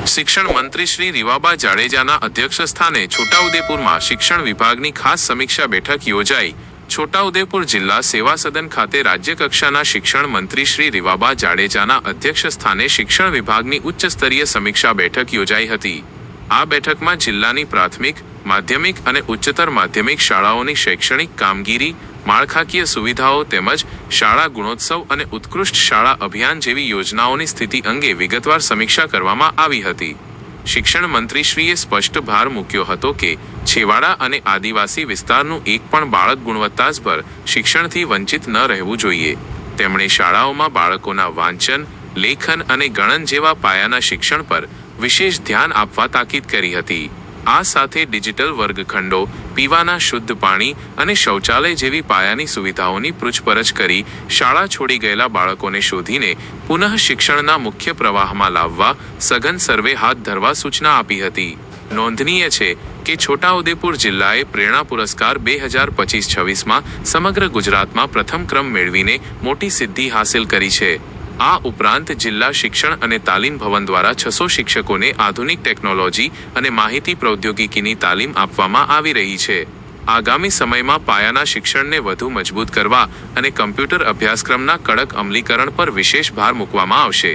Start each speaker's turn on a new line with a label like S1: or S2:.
S1: શિક્ષણ મંત્રી શ્રી રીવાબા જાડેજાના અધ્યક્ષસ્થાને છોટાઉદેપુરમાં શિક્ષણ વિભાગની ખાસ સમીક્ષા બેઠક યોજાઈ। છોટાઉદેપુર જિલ્લા સેવા સદન ખાતે રાજ્યકક્ષાના શિક્ષણ મંત્રી શ્રી રીવાબા જાડેજાના અધ્યક્ષસ્થાને શિક્ષણ વિભાગની ઉચ્ચ સ્તરીય સમીક્ષા બેઠક યોજાઈ હતી। આ બેઠકમાં જિલ્લાની પ્રાથમિક, માધ્યમિક અને ઉચ્ચતર માધ્યમિક શાળાઓની શૈક્ષણિક કામગીરી, માળખાકીય સુવિધાઓ તેમજ શાળા ગુણોત્સવ અને ઉત્કૃષ્ટ શાળા અભિયાન જેવી યોજનાઓની સ્થિતિ અંગે વિગતવાર સમીક્ષા કરવામાં આવી હતી। શિક્ષણ મંત્રીશ્રીએ સ્પષ્ટ ભાર મૂક્યો હતો કે છેવાડા અને આદિવાસી વિસ્તારનું એક પણ બાળક ગુણવત્તાસભર શિક્ષણથી વંચિત ન રહેવું જોઈએ। તેમણે શાળાઓમાં બાળકોના વાંચન, લેખન અને ગણન જેવા પાયાના શિક્ષણ પર વિશેષ ધ્યાન આપવા તાકીદ કરી હતી। આ સાથે ડિજિટલ વર્ગખંડો, પીવાના શુદ્ધ પાણી અને શૌચાલય જેવી પાયાની સુવિધાઓની પૂછપરછ કરી શાળા છોડી ગયેલા બાળકોને શોધીને પુનઃ શિક્ષણના મુખ્ય પ્રવાહમાં લાવવા સઘન સર્વે હાથ ધરવા સૂચના આપી હતી। નોંધનીય છે કે છોટાઉદેપુર જિલ્લાએ પ્રેરણા પુરસ્કાર 2025-26માં સમગ્ર ગુજરાતમાં પ્રથમ ક્રમ મેળવીને મોટી સિદ્ધિ હાંસિલ કરી છે। આ ઉપરાંત જિલ્લા શિક્ષણ અને તાલીમ ભવન દ્વારા 600 શિક્ષકોને આધુનિક ટેકનોલોજી અને માહિતી પ્રૌદ્યોગિકીની તાલીમ આપવામાં આવી રહી છે। આગામી સમયમાં પાયાના શિક્ષણને વધુ મજબૂત કરવા અને કમ્પ્યુટર અભ્યાસક્રમના કડક અમલીકરણ પર વિશેષ ભાર મૂકવામાં આવશે।